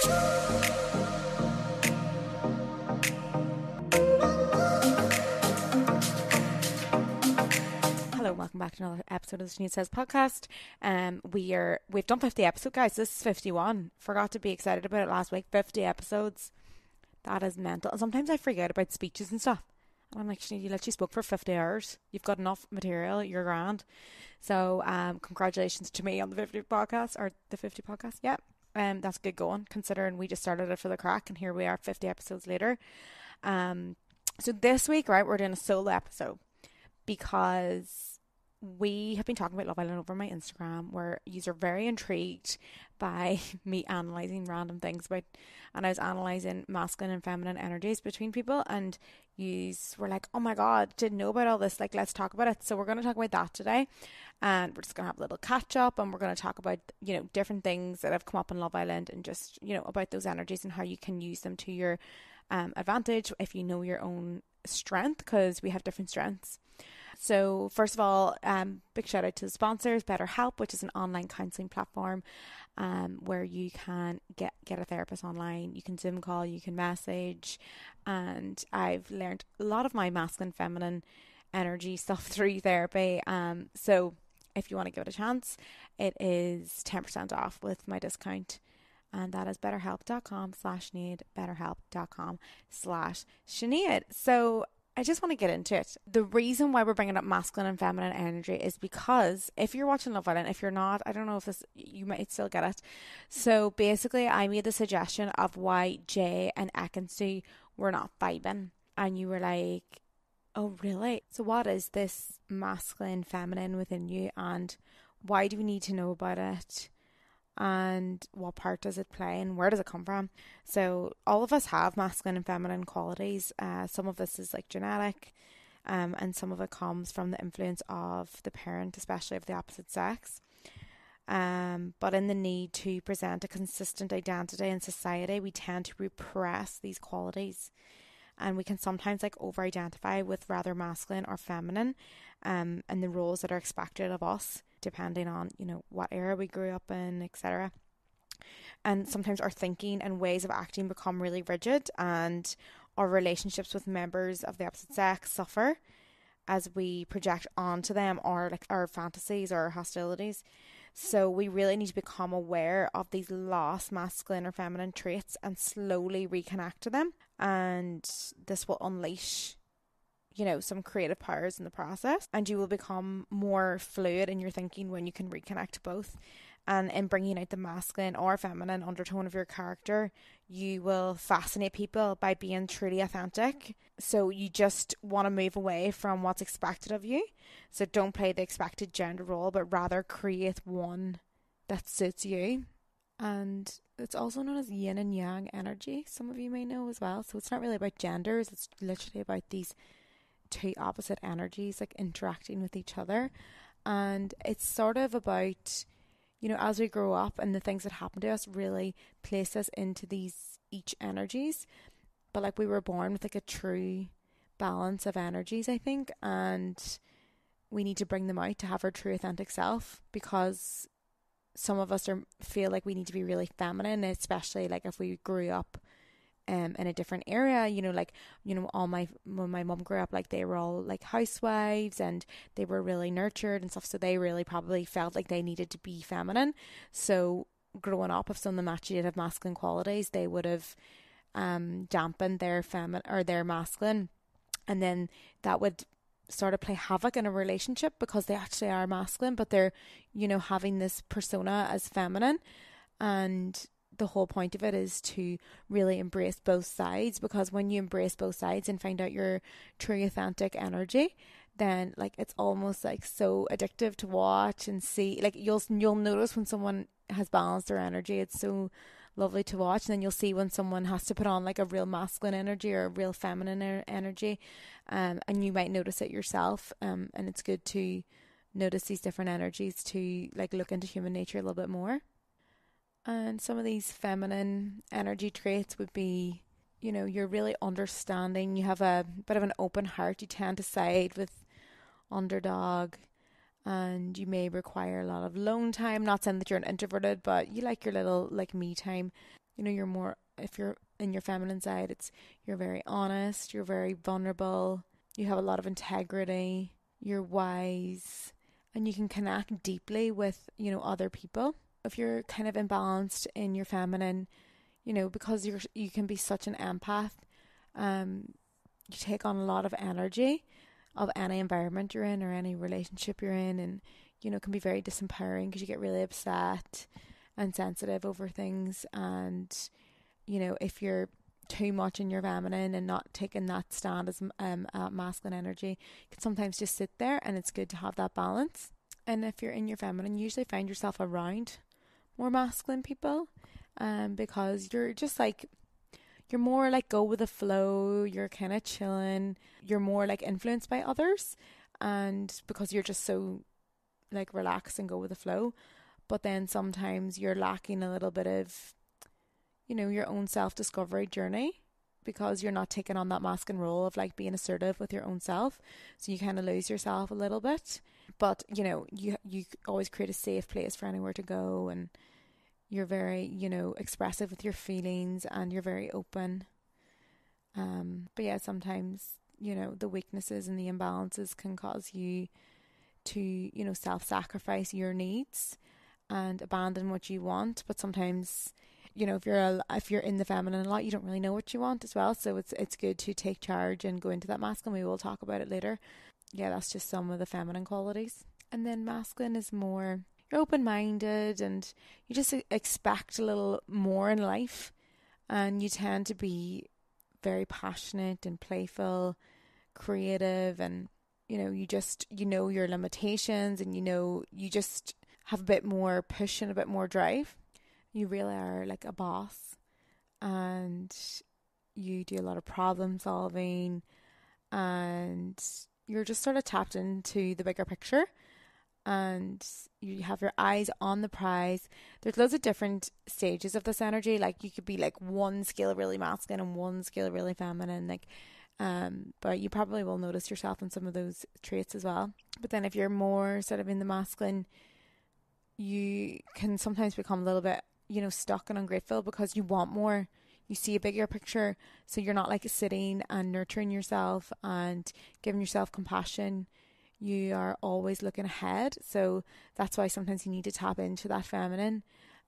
Hello, welcome back to another episode of the Sinead Says podcast. We've done 50 episodes, guys. This is 51. Forgot to be excited about it last week. 50 episodes. That is mental. And sometimes I forget about speeches and stuff. And I'm like, Sinead, you literally spoke for 50 hours. You've got enough material. You're grand. So, congratulations to me on the 50 podcast, or the 50 podcast. Yeah. That's good going, considering we just started it for the crack, and here we are 50 episodes later. So this week, right, we're doing a solo episode because we have been talking about Love Island over my Instagram, where you are very intrigued by me analysing random things about, and I was analysing masculine and feminine energies between people, and you were like, oh my god, didn't know about all this, like, let's talk about it. So we're going to talk about that today, and we're just going to have a little catch up, and we're going to talk about, you know, different things that have come up in Love Island, and just, you know, about those energies and how you can use them to your advantage if you know your own strength, because we have different strengths. So first of all, big shout out to the sponsors, BetterHelp, which is an online counselling platform where you can get a therapist online. You can Zoom call, you can message, and I've learned a lot of my masculine, feminine energy stuff through therapy. So if you want to give it a chance, it is 10% off with my discount. And that is betterhelp.com/Sinead, betterhelp.com/Sinead. So I just want to get into it. The reason why we're bringing up masculine and feminine energy is because if you're watching Love Island, if you're not, I don't know if this, you might still get it. So basically, I made the suggestion of why Jay and Ekansu were not vibing. And you were like, oh, really? So what is this masculine, feminine within you? And why do we need to know about it? And what part does it play, and where does it come from? So all of us have masculine and feminine qualities. Some of this is like genetic, and some of it comes from the influence of the parent, especially of the opposite sex. But in the need to present a consistent identity in society, we tend to repress these qualities, and we can sometimes like over-identify with rather masculine or feminine, and the roles that are expected of us, depending on, you know, what era we grew up in, etc. And sometimes our thinking and ways of acting become really rigid, and our relationships with members of the opposite sex suffer as we project onto them our fantasies or hostilities. So we really need to become aware of these lost masculine or feminine traits and slowly reconnect to them. And this will unleash, you know, some creative powers in the process, and you will become more fluid in your thinking when you can reconnect to both. And in bringing out the masculine or feminine undertone of your character, you will fascinate people by being truly authentic. So you just want to move away from what's expected of you. So don't play the expected gender role, but rather create one that suits you. And it's also known as Yin and Yang Energy, some of you may know as well. So it's not really about genders, it's literally about these two opposite energies like interacting with each other. And it's sort of about, you know, as we grow up and the things that happen to us really place us into these each energies, but like we were born with like a true balance of energies, I think, and we need to bring them out to have our true authentic self, because some of us feel like we need to be really feminine, especially like if we grew up in a different area, you know, like, you know, when my mum grew up, like they were all like housewives and they were really nurtured and stuff, so they really probably felt like they needed to be feminine. So growing up, if some of them actually did have masculine qualities, they would have dampened their feminine or their masculine, and then that would sort of play havoc in a relationship because they actually are masculine, but they're, you know, having this persona as feminine. And the whole point of it is to really embrace both sides, because when you embrace both sides and find out your true authentic energy, then like it's almost like so addictive to watch and see. Like you'll notice when someone has balanced their energy, it's so lovely to watch. And then you'll see when someone has to put on like a real masculine energy or a real feminine energy, and you might notice it yourself, and it's good to notice these different energies to like look into human nature a little bit more. And some of these feminine energy traits would be, you know, you're really understanding, you have a bit of an open heart, you tend to side with underdog, and you may require a lot of alone time. Not saying that you're an introverted, but you like your little like me time. You're more, if you're in your feminine side, you're very honest, you're very vulnerable, you have a lot of integrity, you're wise, and you can connect deeply with, other people. If you're kind of imbalanced in your feminine, because you can be such an empath, you take on a lot of energy of any environment you're in or any relationship you're in, and it can be very disempowering because you get really upset and sensitive over things. And if you're too much in your feminine and not taking that stand as masculine energy, you can sometimes just sit there, and it's good to have that balance. And if you're in your feminine, you usually find yourself around more masculine people, because you're just like, you're more like go with the flow, you're kind of chilling, you're more like influenced by others, and because you're just so like relax and go with the flow. But then sometimes you're lacking a little bit of, your own self-discovery journey, because you're not taking on that masculine role of like being assertive with your own self. So you kind of lose yourself a little bit. But, you always create a safe place for anywhere to go, and you're very, expressive with your feelings, and you're very open. But yeah, sometimes, the weaknesses and the imbalances can cause you to, self-sacrifice your needs and abandon what you want. But sometimes, if you're in the feminine a lot, you don't really know what you want as well. So it's good to take charge and go into that masculine. We will talk about it later. Yeah, that's just some of the feminine qualities. And then masculine is more, you're open-minded, and you just expect a little more in life, and you tend to be very passionate and playful, creative, and you just your limitations, and you just have a bit more push and a bit more drive. You really are like a boss, and you do a lot of problem solving, and you're just sort of tapped into the bigger picture, and you have your eyes on the prize. There's loads of different stages of this energy. Like you could be like one scale really masculine and one scale really feminine, like but you probably will notice yourself in some of those traits as well. But then if you're more sort of in the masculine, you can sometimes become a little bit, stuck and ungrateful, because you want more. You see a bigger picture, so you're not like sitting and nurturing yourself and giving yourself compassion. You are always looking ahead. So that's why sometimes you need to tap into that feminine.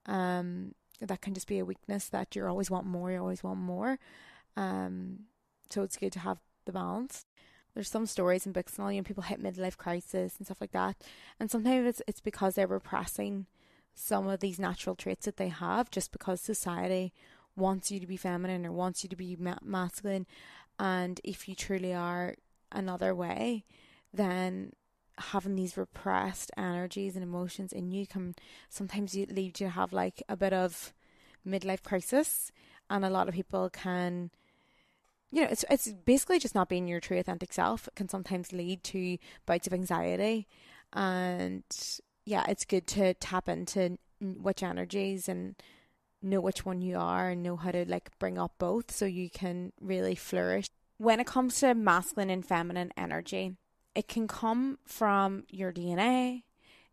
That can just be a weakness, that you always want more, you always want more. So it's good to have the balance. There's some stories in books and all, people hit midlife crisis and stuff like that. And sometimes it's because they're repressing some of these natural traits that they have, just because society wants you to be feminine or wants you to be masculine. And if you truly are another way, then having these repressed energies and emotions in you can sometimes lead you to have like a bit of midlife crisis. And a lot of people can, it's basically just not being your true authentic self. It can sometimes lead to bouts of anxiety. And yeah, it's good to tap into which energies and know which one you are, and know how to like bring up both so you can really flourish. When it comes to masculine and feminine energy, it can come from your DNA.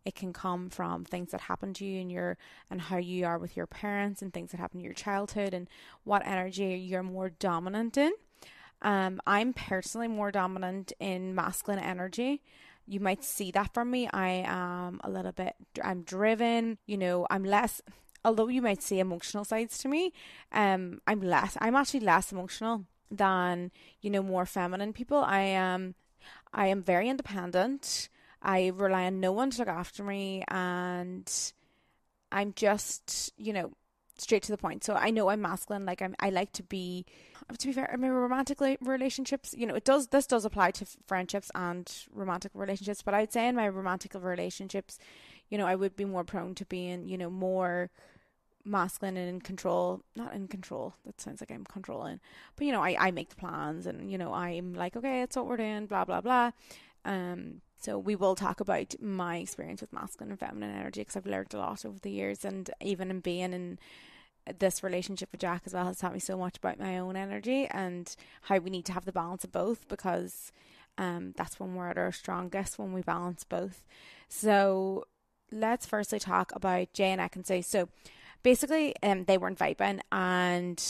It can come from things that happen to you and how you are with your parents, and things that happen in your childhood, and what energy you're more dominant in. I'm personally more dominant in masculine energy. You might see that from me. I am I'm driven, I'm less, although you might see emotional sides to me, I'm actually less emotional than, more feminine people. I am very independent. I rely on no one to look after me, and I'm just, straight to the point. So I know I'm masculine. Like I like to be fair, in my romantic relationships, this does apply to friendships and romantic relationships, but I'd say in my romantic relationships, I would be more prone to being, more masculine and in control. Not in control, that sounds like I'm controlling, but I make the plans, and I'm like, okay, it's what we're doing, blah blah blah. So we will talk about my experience with masculine and feminine energy, because I've learned a lot over the years, and even in being in this relationship with Jack as well has taught me so much about my own energy and how we need to have the balance of both, because that's when we're at our strongest, when we balance both. So let's firstly talk about Jay and Ekansu. So basically, they weren't vibing, and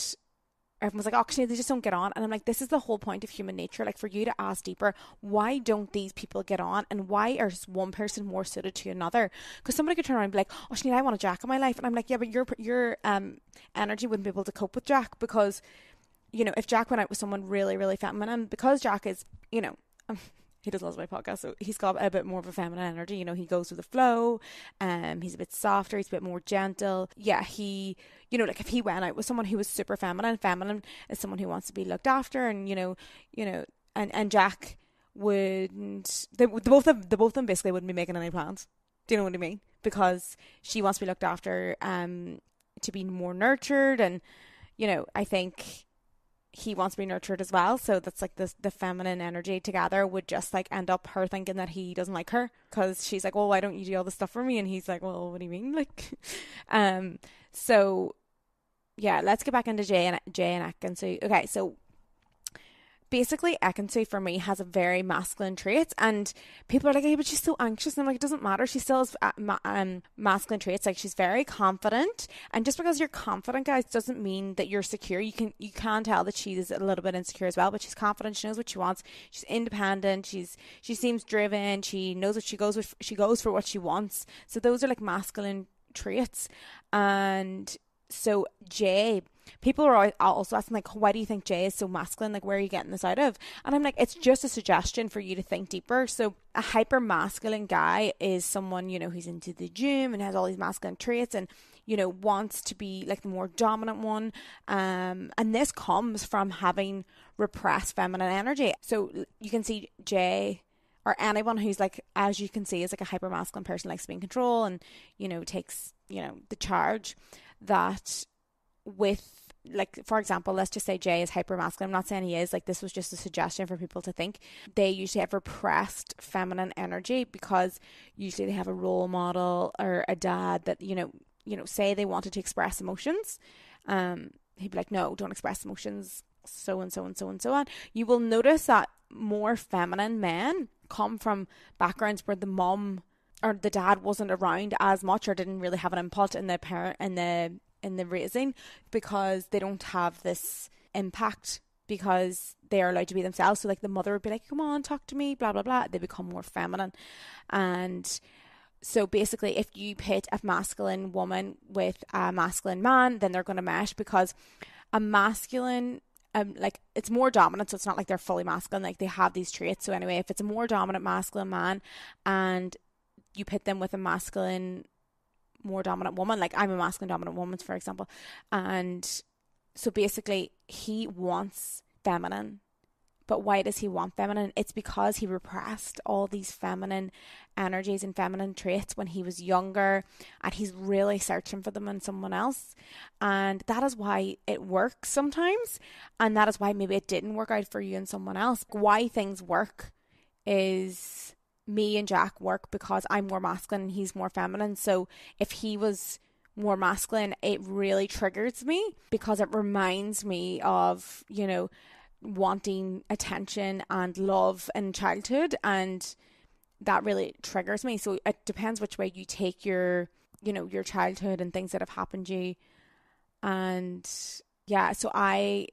everyone was like, oh, actually, they just don't get on. And I'm like, this is the whole point of human nature. Like, for you to ask deeper, why don't these people get on? And why is one person more suited to another? Because somebody could turn around and be like, oh, Sinead, I want a Jack in my life. And I'm like, yeah, but your energy wouldn't be able to cope with Jack, because, you know, if Jack went out with someone really, really feminine, because Jack is, you know, he does listen to my podcast, so he's got a bit more of a feminine energy. You know, he goes with the flow. He's a bit softer. He's a bit more gentle. Yeah, you know, like if he went out with someone who was super feminine is someone who wants to be looked after, and and Jack wouldn't. The both of them basically wouldn't be making any plans. Do you know what I mean? Because she wants to be looked after, to be more nurtured, and you know, I think he wants to be nurtured as well. So that's like the feminine energy together would just like end up her thinking that he doesn't like her, because she's like, well, why don't you do all this stuff for me? And he's like, well, what do you mean? Like, so yeah, let's get back into Jay and Ekansu. Okay, so basically Ekansu for me has a very masculine traits, and people are like, hey, but she's so anxious, and I'm like, it doesn't matter, she still has masculine traits. Like, she's very confident, and just because you're confident, guys, doesn't mean that you're secure. You can tell that she's a little bit insecure as well, but she's confident, she knows what she wants, she's independent, she seems driven, she knows what she goes for what she wants. So those are like masculine traits. And so Jay, people are also asking, like, why do you think Jay is so masculine? Like, where are you getting this out of? And I'm like, it's just a suggestion for you to think deeper. So a hyper masculine guy is someone, you know, who's into the gym and has all these masculine traits, and, you know, wants to be like the more dominant one. And this comes from having repressed feminine energy. So you can see Jay, or anyone who's like, as you can see, is like a hyper masculine person, likes to be in control and, you know, takes, you know, the charge. That with, like, for example, let's just say Jay is hyper masculine. I'm not saying he is, like, this was just a suggestion for people to think. They usually have repressed feminine energy because usually they have a role model or a dad that, you know, say they wanted to express emotions. He'd be like, no, don't express emotions, so and so and so and so on. You will notice that more feminine men come from backgrounds where the mom or the dad wasn't around as much, or didn't really have an input in the parent in the raising, because they don't have this impact, because they are allowed to be themselves. So like the mother would be like, come on, talk to me, blah blah blah. They become more feminine. And so basically, if you pit a masculine woman with a masculine man, then they're going to mesh, because a masculine, like, it's more dominant, so it's not like they're fully masculine, like they have these traits. So anyway, if it's a more dominant masculine man and you pit them with a masculine, more dominant woman, like I'm a masculine dominant woman, for example, and so basically he wants feminine. But why does he want feminine? It's because he repressed all these feminine energies and feminine traits when he was younger, and he's really searching for them in someone else. And that is why it works sometimes, and that is why maybe it didn't work out for you and someone else. Why things work is me and Jack work because I'm more masculine and he's more feminine. So if he was more masculine, it really triggers me, because it reminds me of, you know, wanting attention and love in childhood, and that really triggers me. So it depends which way you take your, you know, your childhood and things that have happened to you. And yeah, so I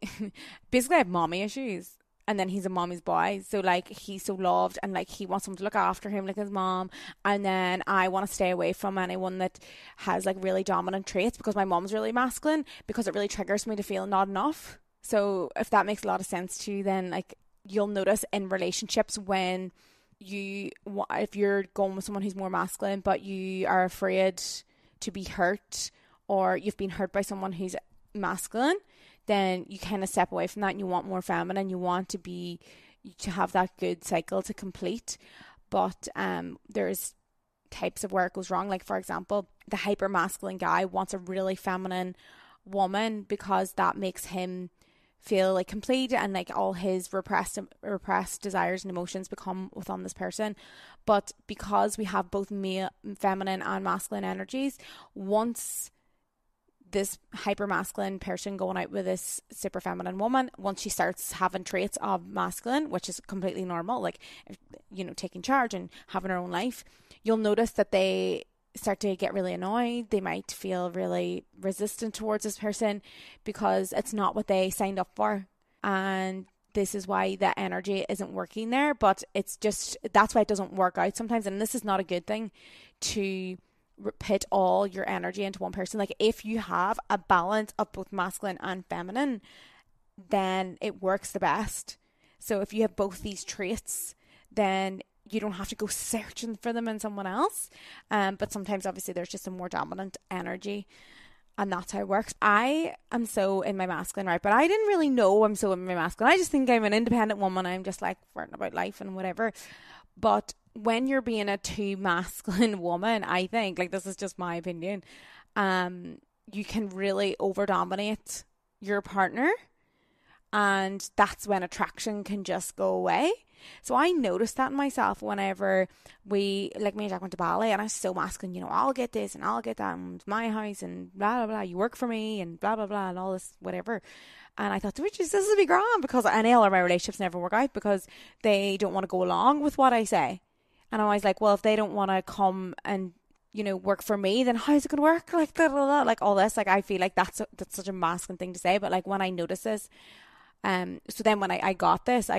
basically have mommy issues. And then he's a mommy's boy, so like he's so loved, and like he wants someone to look after him like his mom. And then I want to stay away from anyone that has like really dominant traits, because my mom's really masculine, because it really triggers me to feel not enough. So if that makes a lot of sense to you, then like you'll notice in relationships when if you're going with someone who's more masculine, but you are afraid to be hurt, or you've been hurt by someone who's masculine, then you kind of step away from that and you want more feminine. You want to have that good cycle to complete. But there's types of where it goes wrong. Like, for example, the hyper masculine guy wants a really feminine woman because that makes him feel like complete, and like all his repressed desires and emotions become within this person. But because we have both male, feminine and masculine energies, once this hyper masculine person going out with this super feminine woman, once she starts having traits of masculine, which is completely normal, like, you know, taking charge and having her own life, you'll notice that they start to get really annoyed. They might feel really resistant towards this person because it's not what they signed up for. And this is why the energy isn't working there. But it's just, that's why it doesn't work out sometimes. And this is not a good thing, to put all your energy into one person. Like, if you have a balance of both masculine and feminine, then it works the best. So if you have both these traits, then you don't have to go searching for them in someone else. But sometimes, obviously, there's just a more dominant energy, and that's how it works. I am so in my masculine, right? But I didn't really know I'm so in my masculine. I just think I'm an independent woman. I'm just like flirting about life and whatever. But when you're being a too masculine woman, I think, like, this is just my opinion, you can really over dominate your partner, and that's when attraction can just go away. So I noticed that in myself whenever me and Jack went to Bali, and I was so masculine, you know, I'll get this and I'll get that, and it's my house and blah blah blah, you work for me and blah blah blah and all this whatever. And I thought, this will be grand, because and all of my relationships never work out because they don't want to go along with what I say. And I was like, well, if they don't want to come and, you know, work for me, then how's it going to work? Like, blah, blah, blah, like all this. Like, I feel like that's such a masculine thing to say. But like, when I noticed this, so then when I got this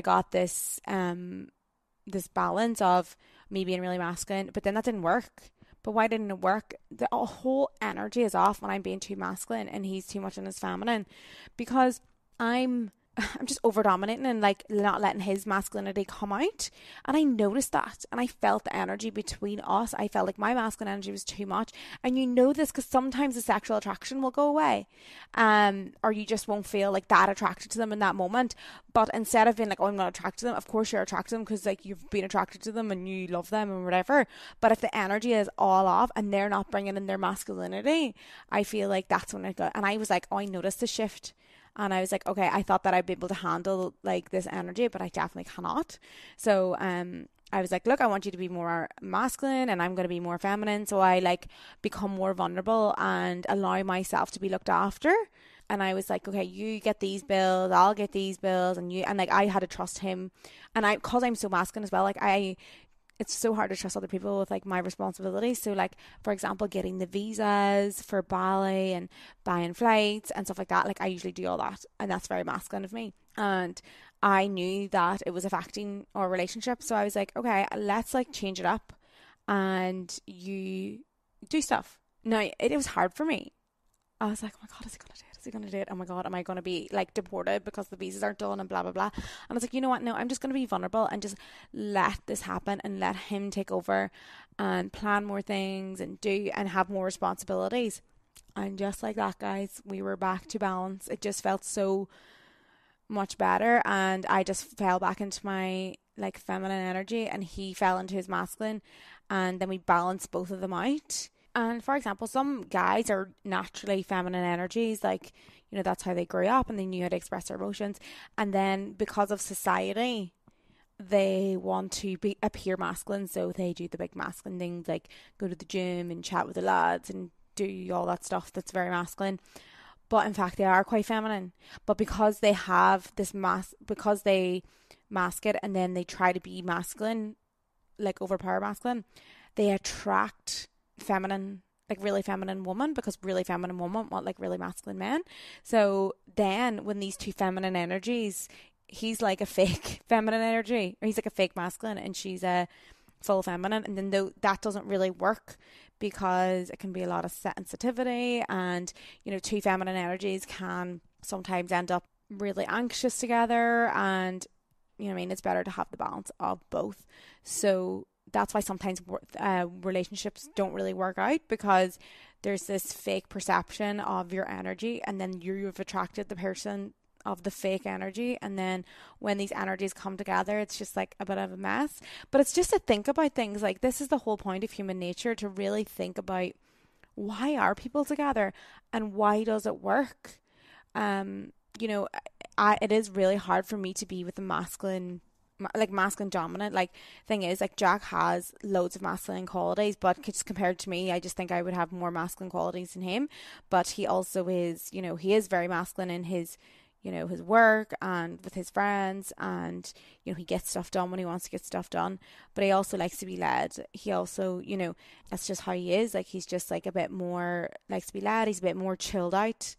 balance of me being really masculine, but then that didn't work. But why didn't it work? The whole energy is off when I'm being too masculine and he's too much in his feminine, because I'm just over dominating and like not letting his masculinity come out. And I noticed that, and I felt the energy between us. I felt like my masculine energy was too much. And you know this because sometimes the sexual attraction will go away, or you just won't feel like that attracted to them in that moment. But instead of being like, oh, I'm not attracted to them, of course you're attracted to them because like you've been attracted to them and you love them and whatever. But if the energy is all off and they're not bringing in their masculinity, I feel like that's when it got. And I was like, oh, I noticed the shift. And I was like, okay, I thought that I'd be able to handle like this energy, but I definitely cannot. So I was like, look, I want you to be more masculine and I'm going to be more feminine. So I like become more vulnerable and allow myself to be looked after. And I was like, okay, you get these bills, I'll get these bills, and like I had to trust him. And because I'm so masculine as well, like it's so hard to trust other people with like my responsibilities. So like, for example, getting the visas for Bali and buying flights and stuff like that, like I usually do all that, and that's very masculine of me. And I knew that it was affecting our relationship, so I was like, okay, let's like change it up and you do stuff. Now it was hard for me. I was like, oh my God, is he gonna do it? Is he gonna do it? Oh my God, am I gonna be like deported because the visas aren't done and blah blah blah? And I was like, you know what? No, I'm just gonna be vulnerable and just let this happen and let him take over and plan more things and do and have more responsibilities. And just like that, guys, we were back to balance. It just felt so much better, and I just fell back into my like feminine energy, and he fell into his masculine, and then we balanced both of them out. And for example, some guys are naturally feminine energies, like, you know, that's how they grew up and they knew how to express their emotions. And then because of society, they want to appear masculine. So they do the big masculine things like go to the gym and chat with the lads and do all that stuff that's very masculine. But in fact, they are quite feminine. But because they have this because they mask it and then they try to be masculine, like overpower masculine, they attract feminine, like really feminine woman, because really feminine women want like really masculine men. So then when these two feminine energies, he's like a fake feminine energy, or he's like a fake masculine and she's a full feminine, and then that doesn't really work because it can be a lot of sensitivity, and you know, two feminine energies can sometimes end up really anxious together, and you know what I mean, it's better to have the balance of both. So that's why sometimes relationships don't really work out, because there's this fake perception of your energy, and then you've attracted the person of the fake energy, and then when these energies come together, it's just like a bit of a mess. But it's just to think about things like this is the whole point of human nature, to really think about why are people together and why does it work. You know, it is really hard for me to be with a masculine dominant. Like, thing is, like, Jack has loads of masculine qualities, but just compared to me, I just think I would have more masculine qualities than him. But he also is, you know, he is very masculine in his, you know, his work and with his friends, and, you know, he gets stuff done when he wants to get stuff done, but he also likes to be led. He also, you know, that's just how he is. Like, he's just like a bit more, likes to be led. He's a bit more chilled out.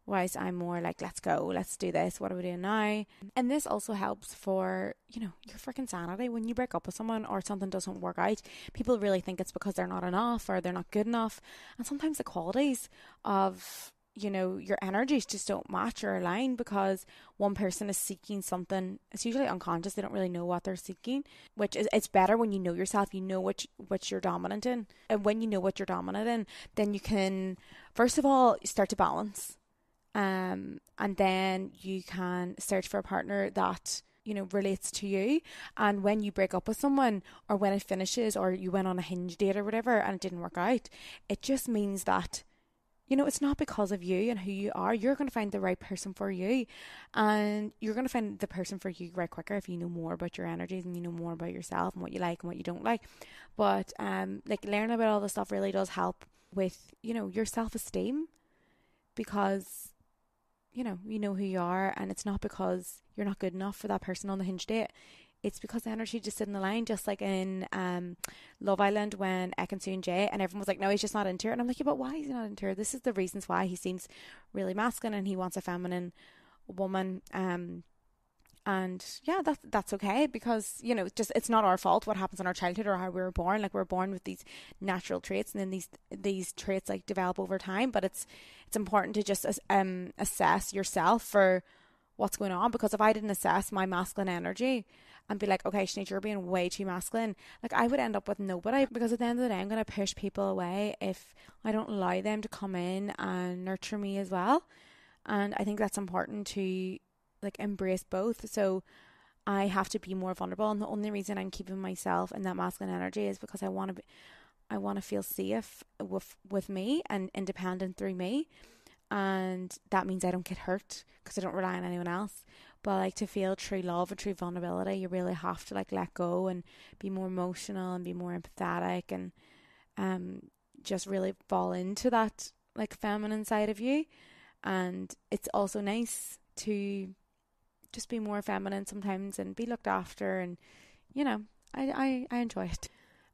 Whereas I'm more like, let's go, let's do this, what are we doing now? And this also helps for, you know, your freaking sanity. When you break up with someone or something doesn't work out, people really think it's because they're not enough or they're not good enough. And sometimes the qualities of, you know, your energies just don't match or align, because one person is seeking something. It's usually unconscious. They don't really know what they're seeking, which is, it's better when you know yourself, you know what you're dominant in. And when you know what you're dominant in, then you can, first of all, start to balance. And then you can search for a partner that, you know, relates to you. And when you break up with someone, or when it finishes, or you went on a Hinge date or whatever and it didn't work out, it just means that, you know, it's not because of you and who you are. You're going to find the right person for you, and you're going to find the person for you right quicker if you know more about your energies and you know more about yourself and what you like and what you don't like. But like, learning about all this stuff really does help with, you know, your self-esteem, because you know who you are, and it's not because you're not good enough for that person on the Hinge date. It's because the energy just didn't align, just like in Love Island when Ekin-Su and Jay, and everyone was like, no, he's just not into her. And I'm like, yeah, but why is he not into her? This is the reasons why. He seems really masculine and he wants a feminine woman. And yeah, that's okay, because, you know, just, it's not our fault what happens in our childhood or how we were born. Like, we're born with these natural traits, and then these traits like develop over time. But it's important to just assess yourself for what's going on, because if I didn't assess my masculine energy and be like, okay, Sinead, you're being way too masculine, like, I would end up with nobody, because at the end of the day, I'm going to push people away if I don't allow them to come in and nurture me as well. And I think that's important to, like, embrace both. So I have to be more vulnerable, and the only reason I'm keeping myself in that masculine energy is because I want to feel safe with me and independent through me, and that means I don't get hurt because I don't rely on anyone else. But like, to feel true love and true vulnerability, you really have to like let go and be more emotional and be more empathetic, and just really fall into that like feminine side of you. And it's also nice to just be more feminine sometimes and be looked after, and you know, I enjoy it.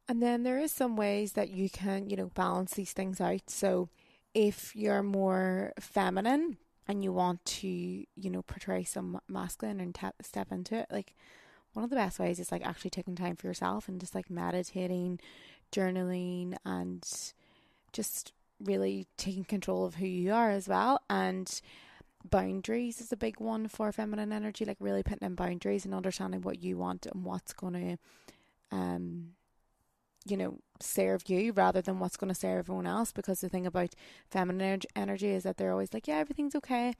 And then there is some ways that you can, you know, balance these things out. So if you're more feminine and you want to, you know, portray some masculine and step into it, like, one of the best ways is like actually taking time for yourself and just like meditating, journaling, and just really taking control of who you are as well. And boundaries is a big one for feminine energy, like really putting in boundaries and understanding what you want and what's going to you know, serve you rather than what's going to serve everyone else. Because the thing about feminine energy is that they're always like, yeah, everything's okay,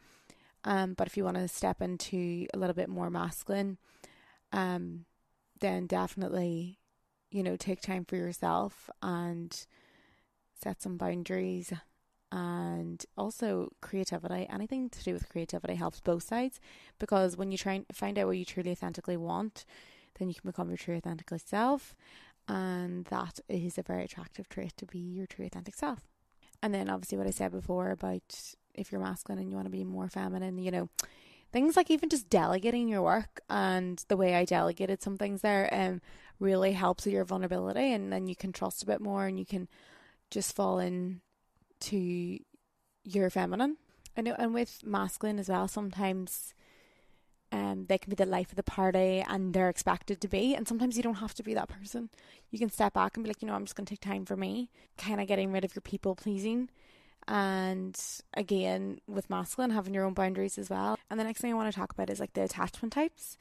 but if you want to step into a little bit more masculine, then definitely, you know, take time for yourself and set some boundaries. And also creativity, anything to do with creativity helps both sides, because when you try and find out what you truly authentically want, then you can become your true authentic self, and that is a very attractive trait, to be your true authentic self. And then obviously what I said before about if you're masculine and you want to be more feminine, you know, things like even just delegating your work, and the way I delegated some things there really helps with your vulnerability, and then you can trust a bit more and you can just fall in to your feminine. I know, and with masculine as well, sometimes they can be the life of the party and they're expected to be, and sometimes you don't have to be that person. You can step back and be like, you know, I'm just going to take time for me, kind of getting rid of your people pleasing. And again, with masculine, having your own boundaries as well. And the next thing I want to talk about is like the attachment types,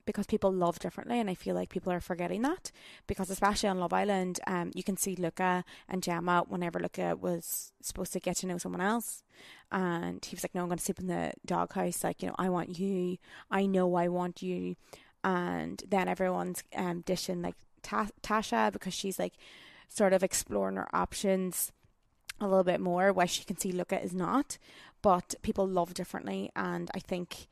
because people love differently, and I feel like people are forgetting that, because especially on Love Island, you can see Luca and Gemma, whenever Luca was supposed to get to know someone else, and he was like, no, I'm going to sleep in the doghouse, like, you know, I want you, I know I want you. And then everyone's dishing like Tasha, because she's like sort of exploring her options a little bit more, while she can see Luca is not. But people love differently, and I think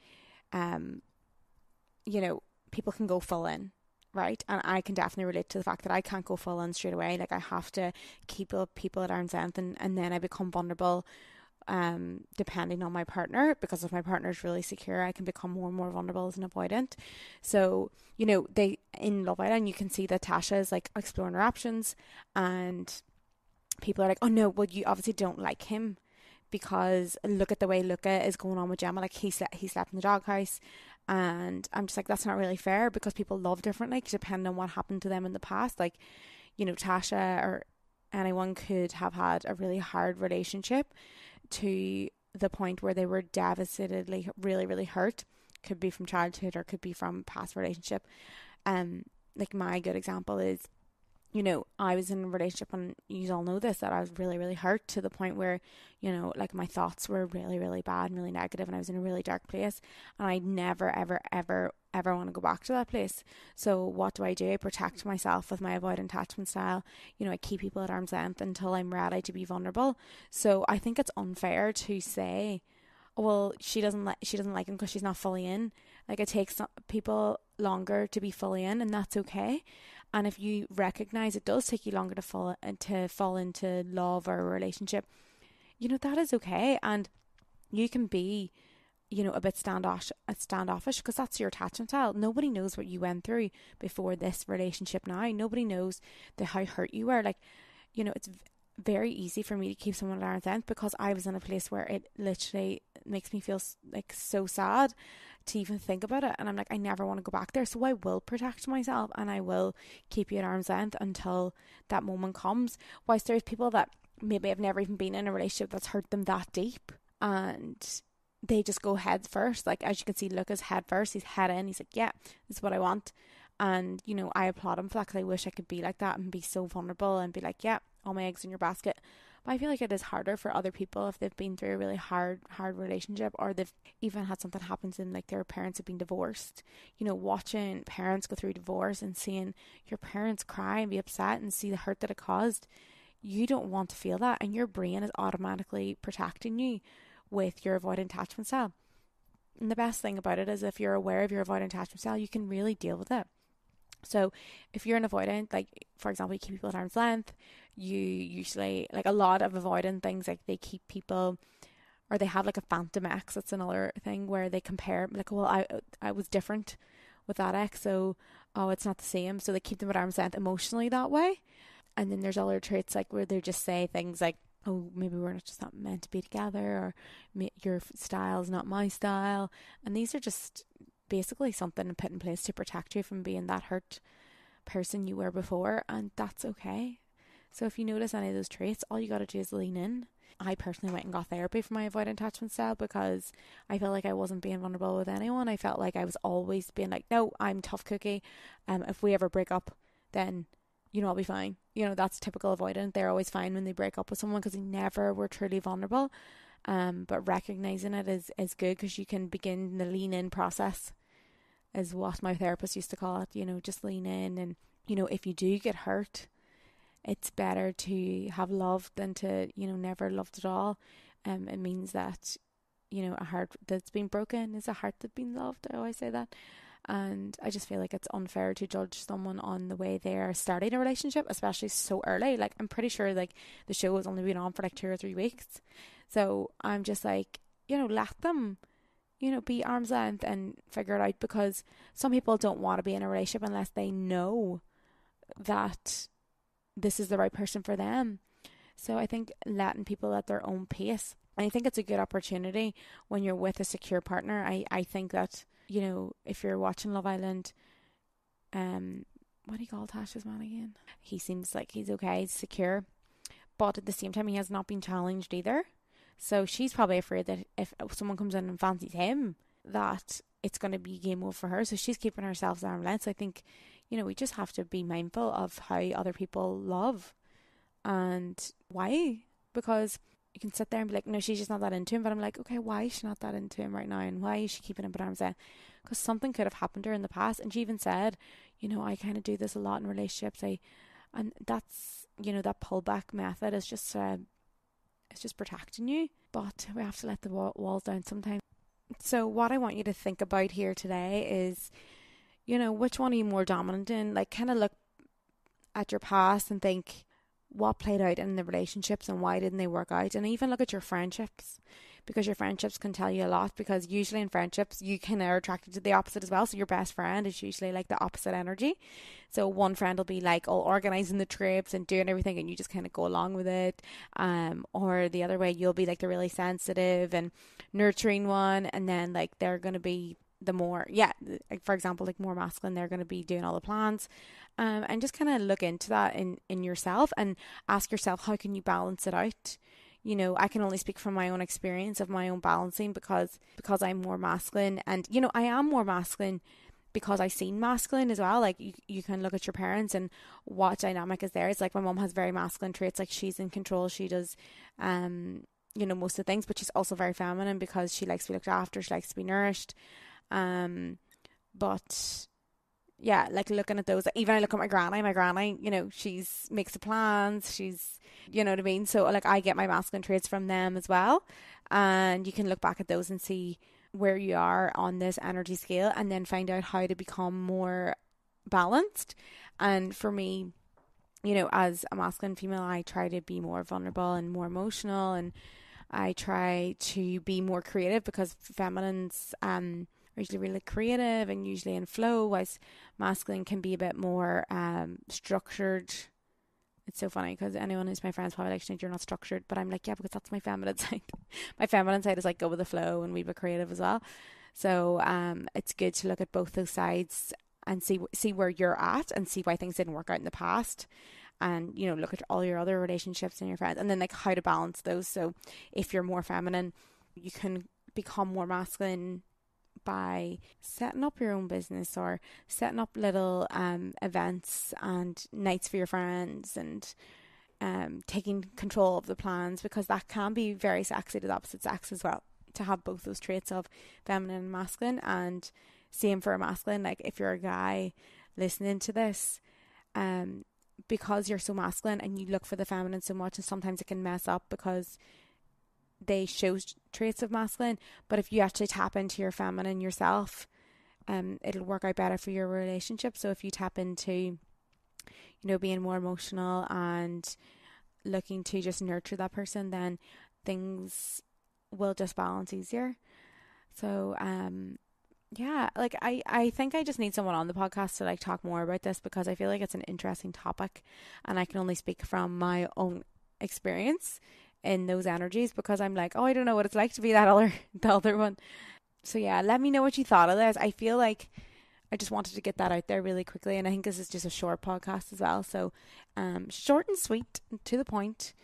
you know, people can go full in, right? And I can definitely relate to the fact that I can't go full in straight away. Like, I have to keep people at arm's length, and then I become vulnerable depending on my partner, because if my partner is really secure, I can become more and more vulnerable as an avoidant. So, they in Love Island, you can see that Tasha is like exploring her options, and people are like, oh no, well, you obviously don't like him because look at the way Luca is going on with Gemma. Like he slept in the doghouse, and I'm just like, that's not really fair, because people love differently depending on what happened to them in the past. Like, Tasha or anyone could have had a really hard relationship to the point where they were devastatedly, really, really hurt. Could be from childhood or could be from past relationship. Like my good example is, I was in a relationship, and you all know this, that I was really, really hurt to the point where, like my thoughts were really, really bad and really negative, and I was in a really dark place, and I never, ever, ever, ever want to go back to that place. So what do? I protect myself with my avoidant attachment style. I keep people at arm's length until I'm ready to be vulnerable. So I think it's unfair to say, well, she doesn't like him because she's not fully in. Like, it takes people longer to be fully in, and that's okay. And if you recognize it does take you longer to fall into love or a relationship, that is okay. And you can be, a bit standoffish, because that's your attachment style. Nobody knows what you went through before this relationship now. Nobody knows how hurt you were. Like, it's very easy for me to keep someone at arm's length because I was in a place where it literally makes me feel like so sad to even think about it, and I'm like, I never want to go back there. So I will protect myself, and I will keep you at arm's length until that moment comes. Whilst there's people that maybe have never even been in a relationship that's hurt them that deep, and they just go head first. Like, as you can see, Lucas head first. He's head in. He's like, yeah, this is what I want. And I applaud him for that, because I wish I could be like that and be so vulnerable and be like, yeah, all my eggs in your basket. But I feel like it is harder for other people if they've been through a really hard relationship, or they've even had something happen to them, like their parents have been divorced. Watching parents go through divorce and seeing your parents cry and be upset and see the hurt that it caused, you don't want to feel that, and your brain is automatically protecting you with your avoidant attachment style. And the best thing about it is, if you're aware of your avoidant attachment style, you can really deal with it. So if you're an avoidant, like for example, you keep people at arm's length, you usually, like a lot of avoidant things, like they keep people, or they have like a phantom ex. That's another thing where they compare, like, well, I was different with that ex, so it's not the same. So they keep them at arm's length emotionally that way. And then there's other traits, like where they just say things like, oh, maybe we're just not meant to be together, or your style is not my style. And these are just basically something put in place to protect you from being that hurt person you were before, and that's okay. So if you notice any of those traits, all you got to do is lean in. I personally went and got therapy for my avoidant attachment style, because I felt like I wasn't being vulnerable with anyone. I felt like I was always being like, no, I'm tough cookie. If we ever break up, then I'll be fine. That's typical avoidant. They're always fine when they break up with someone because they never were truly vulnerable. But recognizing it is good, because you can begin the lean in process, is what my therapist used to call it. Just lean in, and if you do get hurt, it's better to have loved than to never loved at all. It means that a heart that's been broken is a heart that's been loved. I always say that. And I just feel like it's unfair to judge someone on the way they're starting a relationship, especially so early. Like, I'm pretty sure like the show has only been on for like 2 or 3 weeks, so I'm just like, let them be arm's length and figure it out, because some people don't want to be in a relationship unless they know that this is the right person for them. So I think letting people at their own pace, and I think it's a good opportunity when you're with a secure partner. I think that, if you're watching Love Island, what do you call Tasha's man again? He seems like he's okay, he's secure, but at the same time he has not been challenged either. So she's probably afraid that if someone comes in and fancies him, that it's going to be game over for her. So she's keeping herself at arm's length. So I think, we just have to be mindful of how other people love and why. Because you can sit there and be like, no, she's just not that into him. But I'm like, okay, why is she not that into him right now? And why is she keeping him at arm's length? Because something could have happened to her in the past. And she even said, I kind of do this a lot in relationships. And that's, that pullback method is just it's just protecting you, but we have to let the walls down sometimes. So what I want you to think about here today is, which one are you more dominant in? Like, kind of look at your past and think, what played out in the relationships and why didn't they work out. And even look at your friendships, because your friendships can tell you a lot, because usually in friendships you kind of are attracted to the opposite as well. So your best friend is usually like the opposite energy. So one friend will be like all organizing the trips and doing everything, and you just kind of go along with it. Or the other way, you'll be like the really sensitive and nurturing one, and then like they're going to be the more, like for example, like more masculine, they're going to be doing all the plans. And just kind of look into that in yourself and ask yourself, how can you balance it out? You know, I can only speak from my own experience of my own balancing, because I'm more masculine, and you know, I am more masculine because I seen masculine as well. Like you can look at your parents and what dynamic is there. It's like my mom has very masculine traits, like she's in control, she does you know, most of the things, but she's also very feminine because she likes to be looked after, she likes to be nourished. But yeah, like looking at those, even I look at my granny, you know, she's makes the plans, she's, you know what I mean? So like I get my masculine traits from them as well. And you can look back at those and see where you are on this energy scale, and then find out how to become more balanced. And for me, you know, as a masculine female, I try to be more vulnerable and more emotional, and I try to be more creative, because feminines usually really creative and usually in flow, whilst masculine can be a bit more structured. It's so funny because anyone who's my friends probably like, Sinead, you're not structured, but I'm like, yeah, because that's my feminine side. My feminine side is like go with the flow and be a bit creative as well. So it's good to look at both those sides and see where you're at, and see why things didn't work out in the past, and you know, look at all your other relationships and your friends, and then like how to balance those. So if you're more feminine, you can become more masculine by setting up your own business, or setting up little events and nights for your friends, and taking control of the plans, because that can be very sexy to the opposite sex as well, to have both those traits of feminine and masculine. And same for a masculine, like if you're a guy listening to this, because you're so masculine and you look for the feminine so much, and sometimes it can mess up because they show traits of masculine. But if you actually tap into your feminine yourself, it'll work out better for your relationship. So if you tap into, you know, being more emotional and looking to just nurture that person, then things will just balance easier. So yeah, like I think I just need someone on the podcast to like talk more about this, because I feel like it's an interesting topic, and I can only speak from my own experience in those energies, because I'm like, oh, I don't know what it's like to be the other one. So yeah, let me know what you thought of this. I feel like I just wanted to get that out there really quickly, and I think this is just a short podcast as well, so short and sweet, to the point.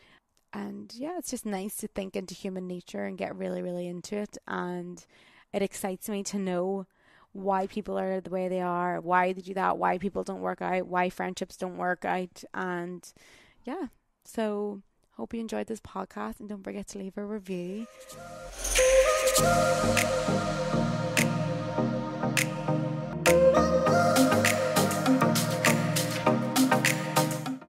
And yeah, it's just nice to think into human nature and get really, really into it, and it excites me to know why people are the way they are, why they do that, why people don't work out, why friendships don't work out. And yeah, so hope you enjoyed this podcast, and don't forget to leave a review.